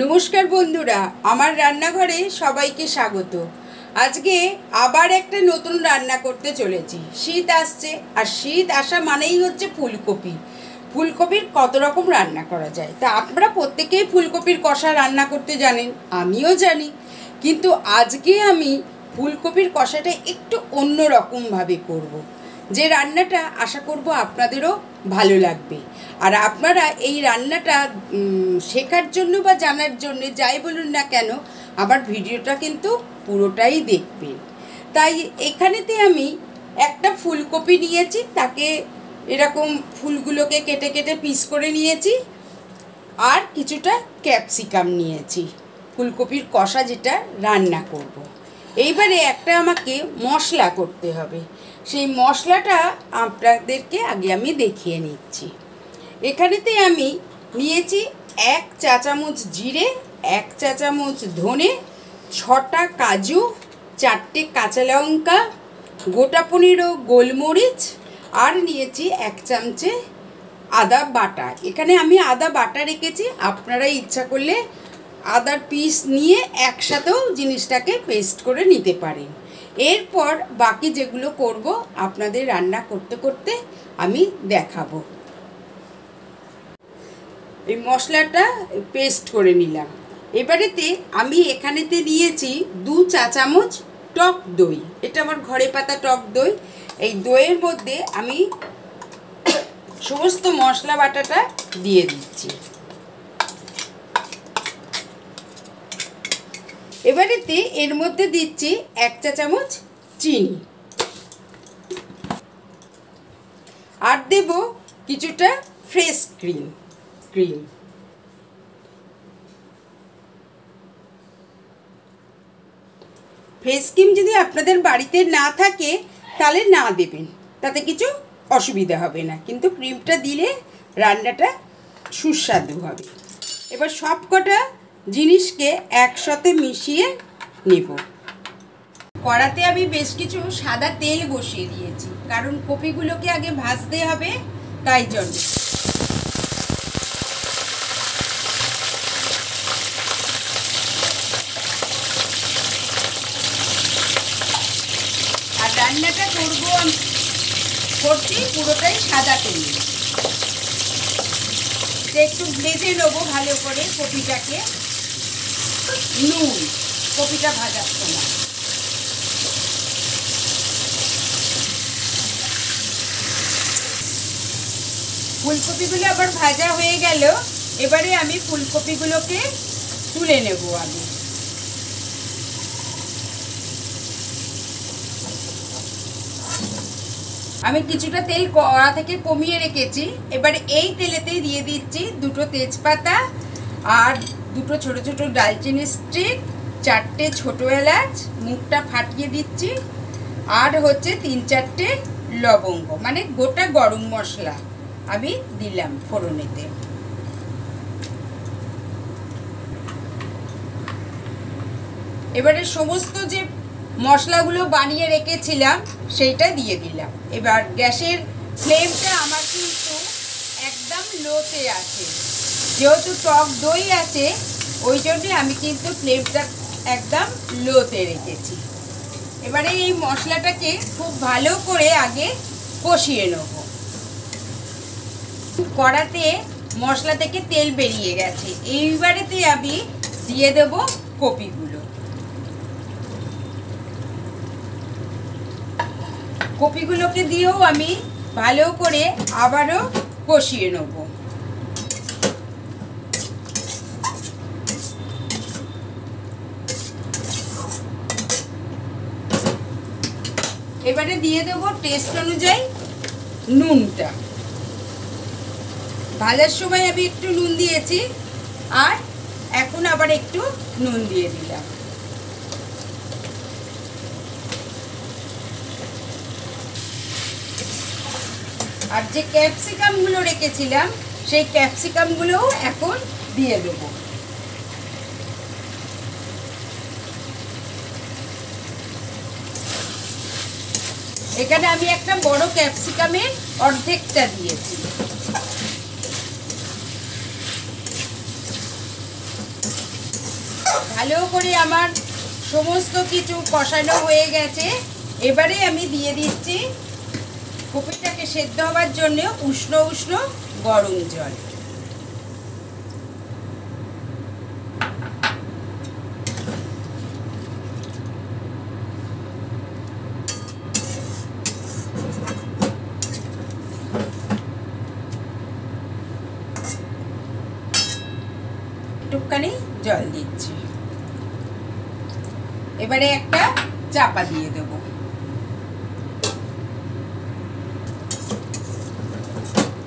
নমস্কার বন্ধুরা, আমার রান্নাঘরে সবাইকে স্বাগত। আজকে আবার একটা নতুন রান্না করতে চলেছি। শীত আসছে, আর শীত আসা মানেই হচ্ছে ফুলকপি। ফুলকপির কত রকম রান্না করা যায়, তা আপনারা প্রত্যেকেই ফুলকপির কষা রান্না করতে জানেন, আমিও জানি। কিন্তু আজকে আমি ফুলকপির কষাটা একটু অন্য রকমভাবে করব। যে রান্নাটা আশা করব আপনাদেরও ভালো লাগবে। আর আপনারা এই রান্নাটা শেখার জন্য বা জানার জন্য যাই বলুন না কেন, আমার ভিডিওটা কিন্তু পুরোটাই দেখবেন। তাই এখানেতে আমি একটা ফুলকপি নিয়েছি, তাকে এরকম ফুলগুলোকে কেটে কেটে পিস করে নিয়েছি, আর কিছুটা ক্যাপসিকাম নিয়েছি ফুলকপির কষা যেটা রান্না করব। এইবারে একটা আমাকে মশলা করতে হবে, সেই মশলাটা আপনাদেরকে আগে আমি দেখিয়ে নিচ্ছি। এখানেতে আমি নিয়েছি 1 চা চামচ জিরে, 1 চা চামচ ধনে, 6টা কাজু, 4টে কাঁচা লঙ্কা, গোটা 15 গোলমরিচ, আর নিয়েছি 1 চামচে আদা বাটা। এখানে আমি আদা বাটা রেখেছি, আপনারা ইচ্ছা করলে আদার পিস নিয়ে একসাথেও জিনিসটাকে পেস্ট করে নিতে পারেন। এরপর বাকি যেগুলো করব আপনাদের রান্না করতে করতে আমি দেখাবো। এই মশলাটা পেস্ট করে নিলাম। এবারেতে আমি এখানেতে নিয়েছি 2 চা চামচ টক দই। এটা আমার ঘরে পাতা টক দই। এই দইয়ের মধ্যে আমি সমস্ত মশলা বাটাটা দিয়ে দিচ্ছি। এবারেতে এর মধ্যে দিচ্ছি 1 চা চামচ চিনি, আর দেব কিছুটা ফ্রেশ ক্রিম। ফ্রেশ ক্রিম যদি আপনাদের বাড়িতে না থাকে তাহলে না দেবেন, তাতে কিছু অসুবিধা হবে না, কিন্তু ক্রিমটা দিলে রান্নাটা সুস্বাদু হবে। এবার সব কটা জিনিসকে একসাথে মিশিয়ে নেব। কড়াতে আমি বেশ কিছু সাদা তেল বসিয়ে দিয়েছি, কারণ কপিগুলোকে আগে ভাজতে হবে, তাই জন্য। আর রান্নাটা করছি পুরোটাই সাদা তেল। একটু ভেজে নেবো ভালো করে কপিটাকে, নুন কপিটা ভাজার সময়। ফুলকপিগুলো আবার ভাজা হয়ে গেল। এবারে আমি ফুলকপিগুলোকে তুলে নেব। আমি কিছুটা তেল কড়া থেকে কমিয়ে রেখেছি। এবারে এই তেলেতেই দিয়ে দিচ্ছি 2টো তেজপাতা, আর 2টো ছোটো ছোটো দারচিনি স্টিক, 4টে ছোটো এলাচ মুখটা ফাটিয়ে দিচ্ছি, আর হচ্ছে 3-4টে লবঙ্গ, মানে গোটা গরম মশলা আমি দিলাম ফোড়নেতে। এবারে সমস্ত যে মশলাগুলো বানিয়ে রেখেছিলাম সেইটা দিয়ে দিলাম। এবার গ্যাসের ফ্লেমটা আমার কিন্তু একদম লোতে আছে, যেহেতু টক দই আছে ওই জন্যে আমি কিন্তু ফ্লেমটা একদম লোতে রেখেছি। এবারে এই মশলাটাকে খুব ভালো করে আগে কষিয়ে নেব। কড়াতে মশলা থেকে তেল বেরিয়ে গেছে, এইবারেতে আমি দিয়ে দেব কপিগুলো। কপিগুলোকে দিয়েও আমি ভালো করে আবারও কষিয়ে নেব। এবারে দিয়ে দেবো টেস্ট অনুযায়ী নুনটা। ভাজার সময় আমি একটু নুন দিয়েছি, আর এখন আবার একটু নুন দিয়ে দিলাম। আর যে ক্যাপসিকামগুলো রেখেছিলাম সেই ক্যাপসিকামগুলোও এখন দিয়ে দেবো। এখানে আমি একটা বড় ক্যাপসিকামের অর্ধেকটা দিয়েছি। ভালো করে আমার সমস্ত কিছু কষানো হয়ে গেছে। এবারে আমি দিয়ে দিচ্ছি কপিটাকে সেদ্ধ হওয়ার জন্য উষ্ণ উষ্ণ গরম জল। একটুখানি জল দিচ্ছি। এবারে একটা চাপা দিয়ে দেব।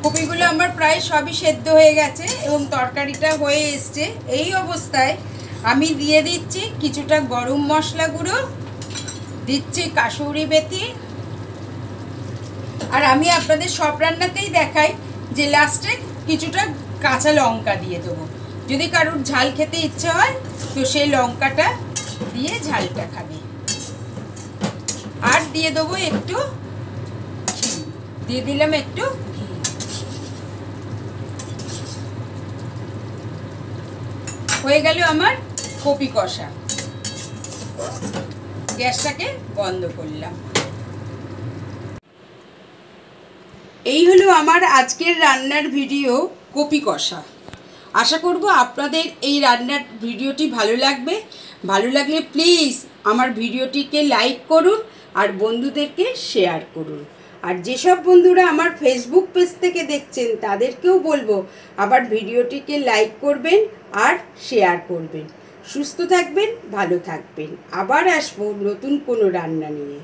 কপিগুলো আমার প্রায় সবই সেদ্ধ হয়ে গেছে এবং তরকারিটা হয়ে এসছে। এই অবস্থায় আমি দিয়ে দিচ্ছি কিছুটা গরম মশলা গুঁড়ো, দিচ্ছি কাসুরি মেথি, আর আমি আপনাদের সব রান্নাতেই দেখাই যে লাস্টে কিছুটা কাঁচা লঙ্কা দিয়ে দেবো। যদি কারোর ঝাল খেতে ইচ্ছে হয় তো সেই লঙ্কাটা দিয়ে ঝালটা খাবে। আর দিয়ে দেবো একটু ঘি, দিয়ে দিলাম একটু ঘি। হয়ে গেল আমার কপি কষা। গ্যাসটাকে বন্ধ করলাম। এই হলো আমার আজকের রান্নার ভিডিও, কপি কষা। আশা করব আপনাদের এই রান্নার ভিডিওটি ভালো লাগবে। ভালো লাগলে প্লিজ আমার ভিডিওটিকে লাইক করুন আর বন্ধুদেরকে শেয়ার করুন। আর যেসব বন্ধুরা আমার ফেসবুক পেজ থেকে দেখছেন তাদেরকেও বলবো আবার ভিডিওটিকে লাইক করবেন আর শেয়ার করবেন। সুস্থ থাকবেন, ভালো থাকবেন। আবার আসবো নতুন কোনো রান্না নিয়ে।